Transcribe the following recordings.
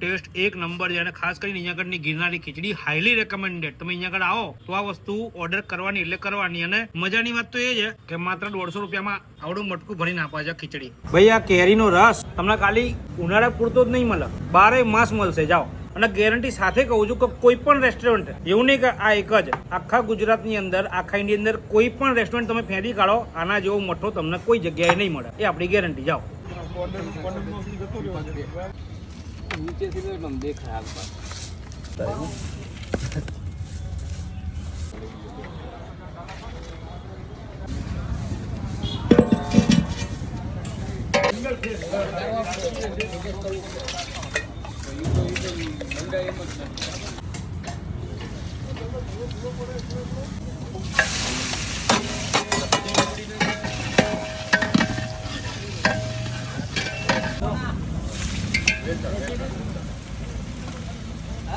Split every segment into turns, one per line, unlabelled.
Test એક number છે અને ખાસ કરીને અહીંયા આગળની ગિરનારી ખીચડી હાઈલી રેકમેન્ડેડ. તમે અહીંયા આગળ આવો તો આ વસ્તુ ઓર્ડર કરવાની એટલે કરવાની. અને મજાની વાત તો એ છે કે માત્ર 150 રૂપિયામાં આવડું મટકું ભરીને આપે છે ખીચડી. ભાઈ આ કેરીનો રસ તમને ખાલી ઉનાળા પૂરતો જ નહીં મળે, 12 માસ મળશે. જાઓ. અને ગેરંટી સાથે કહું છું કે કોઈ પણ રેસ્ટોરન્ટ એવું નહીં કે આ એક જ, આખા ગુજરાતની અંદર, આખા ઇન્ડિયા અંદર કોઈ પણ રેસ્ટોરન્ટ તમે ફેંદી કાઢો આના જેવો મઠો તમને કોઈ જગ્યાએ નહીં મળે. એ આપણી ગેરંટી. જાઓ.
नीचे से हम देख रहे हैं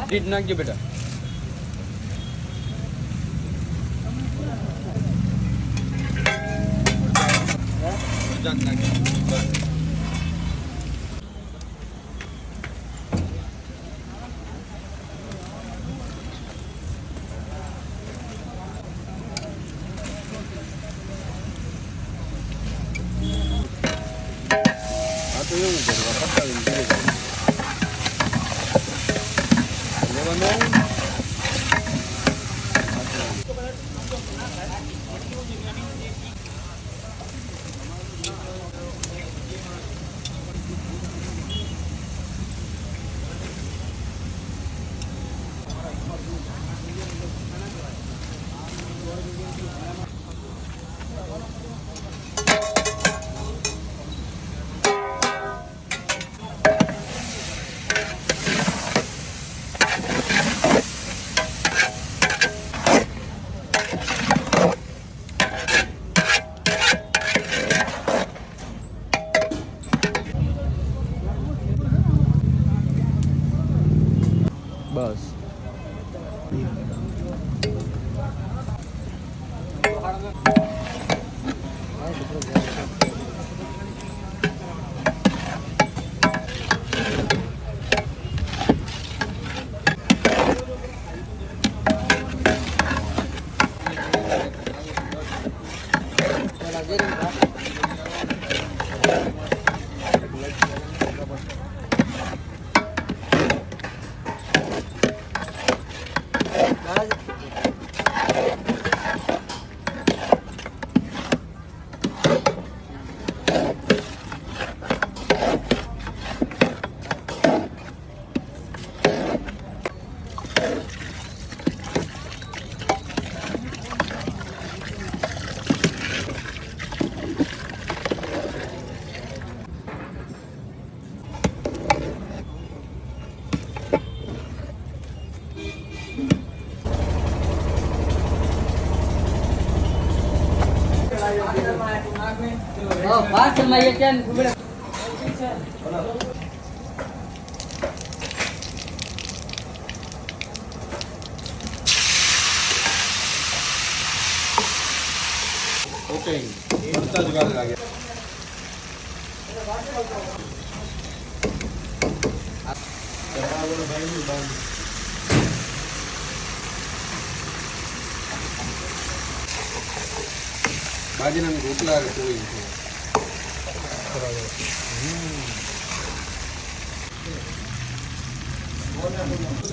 ડીટ નાખજો બેટા. આ તો એવું કરવા પતાવીને બસ. बात में ये क्या ओके बढ़ता जुगाड़ लगा गया બાજીના રોટલા કોઈ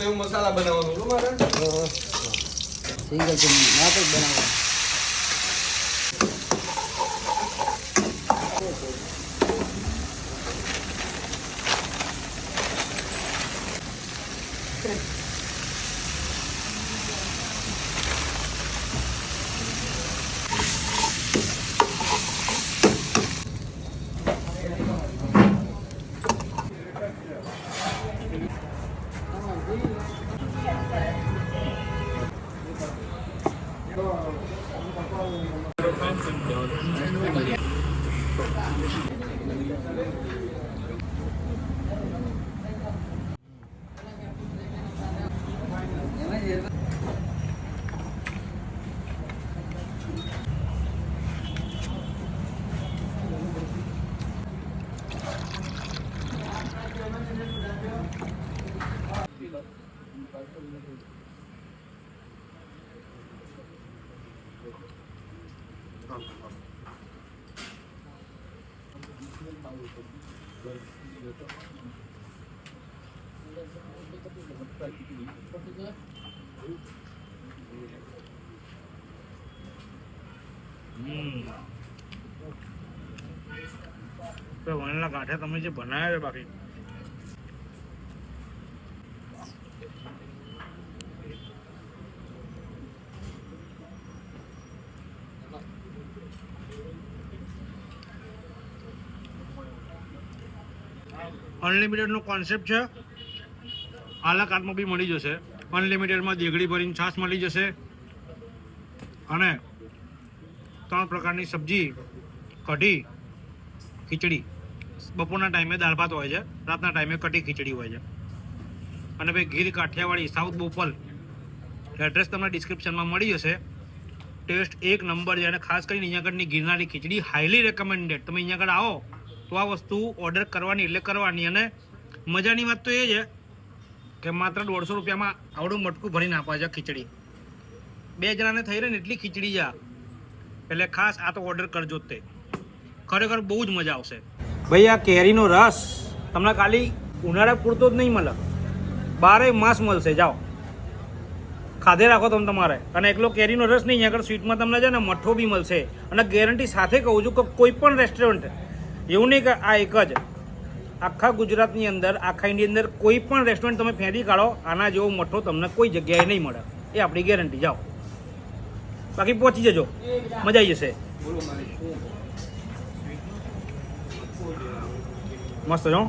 એવું મસાલા બનાવવાનું મારે સિંગલ ના તો બનાવવાનું
વણેલા ગાંઠિયા તમે જે બનાવ્યા છે બાકી અનલિમિટેડનો કોન્સેપ્ટ છે. આલા કાર્ટમાં બી મળી જશે. અનલિમિટેડમાં દેગડી ભરીને છાશ મળી જશે અને 3 પ્રકારની સબ્જી, કઢી, ખીચડી. બપોરના ટાઈમે દાળ ભાત હોય છે, રાતના ટાઈમે કઢી ખીચડી હોય છે. અને ભાઈ ગીર કાઠિયાવાડી સાઉથ બોપલ એડ્રેસ તમને ડિસ્ક્રિપ્શનમાં મળી જશે. ટેસ્ટ એક નંબર છે અને ખાસ કરીને અહીંયા આગળની ગિરનારી ખીચડી હાઈલી રેકમેન્ડેડ. તમે અહીંયા આગળ આવો તો આ વસ્તુ ઓર્ડર કરવાની એટલે કરવાની. અને મજાની વાત તો એ છે કે માત્ર 150 રૂપિયામાં આવડું મટકું ભરીને આપે છે ખીચડી. 2 જણાને થઈ રહે ને એટલી ખીચડી છે. એટલે ખાસ આ તો ઓર્ડર કરજો જ તે. ખરેખર બહુ જ મજા આવશે. ભાઈ આ કેરીનો રસ તમને ખાલી ઉનાળા પૂરતો જ નહીં મળે, 12 માસ મળશે. જાઓ ખાધે રાખો તમે તમારે. અને એકલો કેરીનો રસ નહીં, આગળ સ્વીટમાં તમને છે ને મઠ્ઠો બી મળશે. અને ગેરંટી સાથે કહું છું કે કોઈ પણ રેસ્ટોરન્ટ એવું નહીં કે આ એક જ, આખા ગુજરાતની અંદર, આખા ઇન્ડિયાની અંદર કોઈ પણ રેસ્ટોરન્ટ તમે ફેંદી કાઢો આના જેવો મઠ્ઠો તમને કોઈ જગ્યાએ નહીં મળે. એ આપણી ગેરંટી. જાઓ બાકી પહોંચી જજો, મજા આવી જશે. મસ્ત જો.